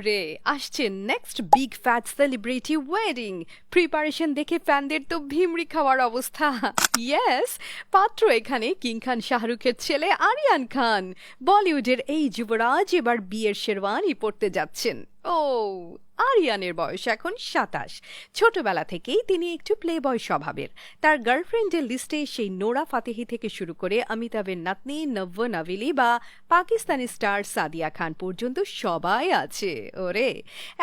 রে আসছে next big fat celebrity wedding. Preparation দেখে ফ্যানদের তো ভিমড়ি খাওয়ার অবস্থা। ইয়েস, পাত্র এখানে কিং খান শাহরুখের ছেলে আরিয়ান খান। বলিউডের এই যুবরাজ এবার বিয়ের শেরওয়ানি পরতে যাচ্ছেন। ও, আরিয়ানের বয়স এখন ২৭। ছোটবেলা থেকেই তিনি একটু প্লে বয় স্বভাবের। তার গার্লফ্রেন্ডের লিস্টে সেই নোরা ফাতেহি থেকে শুরু করে অমিতাভের নাতনি নভ্য নভেলি বা পাকিস্তানি স্টার সাদিয়া খান পর্যন্ত সবাই আছে। ওরে,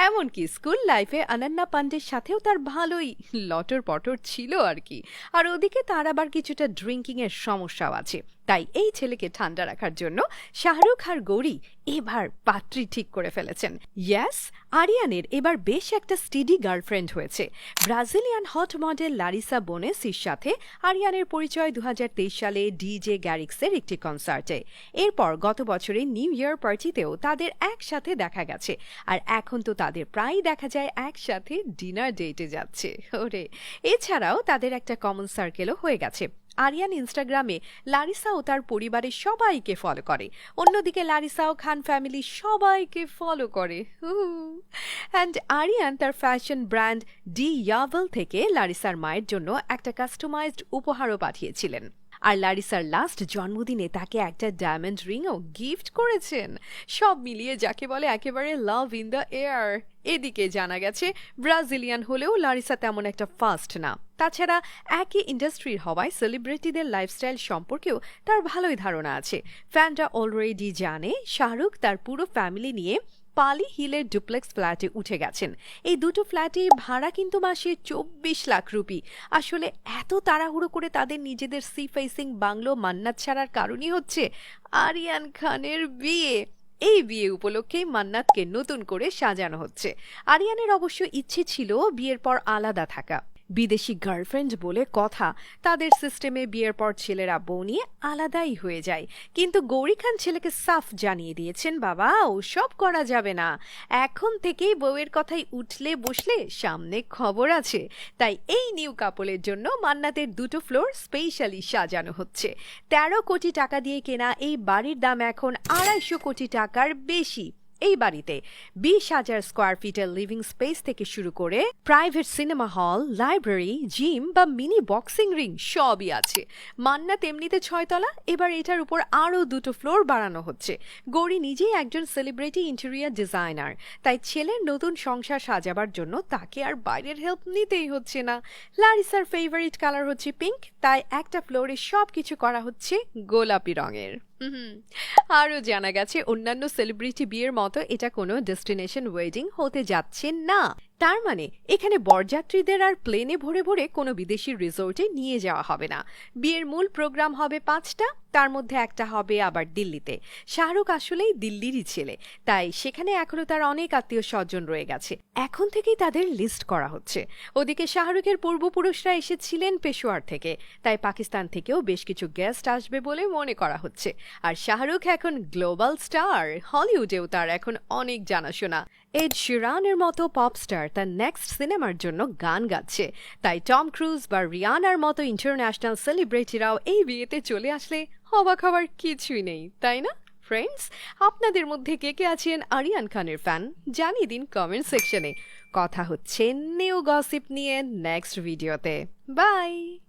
এমনকি স্কুল লাইফে অনন্যা পান্ডের সাথেও তার ভালোই লটর পটর ছিল আর কি। আর ওদিকে তার আবার কিছুটা ড্রিঙ্কিং এর সমস্যাও আছে। তাই এই ছেলেকে ঠান্ডা রাখার জন্য শাহরুখ আর গৌরী এবার পাত্রী ঠিক করে ফেলেছেন। ইয়াস, আরিয়ানের এবার বেশ একটা স্টেডি গার্লফ্রেন্ড হয়েছে। ব্রাজিলিয়ান হট মডেল লারিসা বোনেসির সাথে আরিয়ানের পরিচয় ২০২৩ সালে ডিজে গ্যারিক্সের একটি কনসার্টে। এরপর গত বছরে নিউ ইয়ার পার্টিতেও তাদের একসাথে দেখা গেছে। আর এখন তো তাদের প্রায় দেখা যায় একসাথে ডিনার ডেটে যাচ্ছে। ওরে, এছাড়াও তাদের একটা কমন সার্কেলও হয়ে গেছে। আরিয়ান ইনস্টাগ্রামে লারিসা ও তার পরিবারের সবাইকে ফলো করে, অন্যদিকে লারিসা ও খান ফ্যামিলি সবাইকে ফলো করে। অ্যান্ড আরিয়ান তার ফ্যাশন ব্র্যান্ড ডি ইয়াভেল থেকে লারিসার মায়ের জন্য একটা কাস্টমাইজড উপহারও পাঠিয়েছিলেন। আর লারিসার লাস্ট জন্মদিনে তাকে একটা ডায়মন্ড রিংও গিফট করেছেন। সব মিলিয়ে যাকে বলে একেবারে লাভ ইন দ্য এয়ার। এদিকে জানা গেছে ব্রাজিলিয়ান হলেও লারিসা তেমন একটা ফাস্ট না। তাছাড়া একই ইন্ডাস্ট্রির হওয়ায় সেলিব্রিটিদের লাইফস্টাইল সম্পর্কেও তার ভালোই ধারণা আছে। ফ্যানরা অলরেডি জানে শাহরুখ তার পুরো ফ্যামিলি নিয়ে পালি হিলের ডুপ্লেক্স ফ্ল্যাটে উঠে গেছেন। এই দুটো ফ্ল্যাটে ভাড়া কিন্তু মাসে ২৪ লাখ রুপি। আসলে এত তাড়াহুড়ো করে তাদের নিজেদের সি ফেসিং বাংলো মান্নাত ছাড়ার কারণই হচ্ছে আরিয়ান খানের বিয়ে। এই বিয়ে উপলক্ষে মান্নাতকে নতুন করে সাজানো হচ্ছে। আরিয়ানের অবশ্য ইচ্ছে ছিল বিয়ের পর আলাদা থাকা। বিদেশি গার্লফ্রেন্ড বলে কথা, তাদের সিস্টেমে বিয়ের পর ছেলেরা বউ নিয়ে আলাদাই হয়ে যায়। কিন্তু গৌরী খান ছেলেকে সাফ জানিয়ে দিয়েছেন, বাবা ওসব করা যাবে না। এখন থেকেই বউয়ের কথাই উঠলে বসলে সামনে খবর আছে। তাই এই নিউ কাপলের জন্য মান্নাতের দুটো ফ্লোর স্পেশালি সাজানো হচ্ছে। ১৩ কোটি টাকা দিয়ে কেনা এই বাড়ির দাম এখন ২৫০ কোটি টাকার বেশি। এই বাড়িতে ২০,০০০ স্কোয়ার ফিটের লিভিং স্পেস থেকে শুরু করে private cinema hall, library, gym বা মিনি বক্সিং রিং সবই আছে। মান্নাত এমনিতে ৬ তলা, এবার এটার উপর আরও দুটো ফ্লোর বাড়ানো হচ্ছে। গৌরী নিজেই একজন সেলিব্রিটি ইন্টেরিয়ার ডিজাইনার, তাই ছেলের নতুন সংসার সাজাবার জন্য তাকে আর বাইরের হেল্প নিতেই হচ্ছে না। লারিসার ফেভারিট কালার হচ্ছে পিঙ্ক, তাই একটা ফ্লোরে সবকিছু করা হচ্ছে গোলাপি রঙের। আরও জানা গেছে অন্যান্য সেলিব্রিটি বিয়ের মতো এটা কোনো ডেস্টিনেশন ওয়েডিং হতে যাচ্ছে না। তার মানে এখানে বরযাত্রীদের আর প্লেনে ভরে ভরে কোনো বিদেশি রিসোর্টে নিয়ে যাওয়া হবে না। বিয়ের মূল প্রোগ্রাম হবে ৫টা, তার মধ্যে একটা হবে আবার দিল্লিতে। শাহরুখ আসলেই দিল্লিরই ছেলে, তাই সেখানে এখনো তার অনেক আত্মীয় স্বজন রয়ে গেছে। এখন থেকেই তাদের লিস্ট করা হচ্ছে। ওদিকে শাহরুখের পূর্বপুরুষরা এসেছিলেন পেশোয়ার থেকে, তাই পাকিস্তান থেকেও বেশ কিছু গেস্ট আসবে বলে মনে করা হচ্ছে। আর শাহরুখ এখন গ্লোবাল স্টার, হলিউডেও তার এখন অনেক জানাশোনা। এড শিরানের মতো পপ স্টার তার নেক্সট সিনেমার জন্য গান গাচ্ছে। তাই টম ক্রুজ বা রিয়ানার মতো ইন্টারন্যাশনাল সেলিব্রিটিরাও এই বিয়েতে চলে আসলে অবাক হওয়ার কিছুই নেই, তাই না ফ্রেন্ডস? আপনাদের মধ্যে কে কে আছেন আরিয়ান খানের ফ্যান জানিয়ে দিন কমেন্ট সেকশনে। কথা হচ্ছে নিউ গসিপ নিয়ে নেক্সট ভিডিওতে। বাই।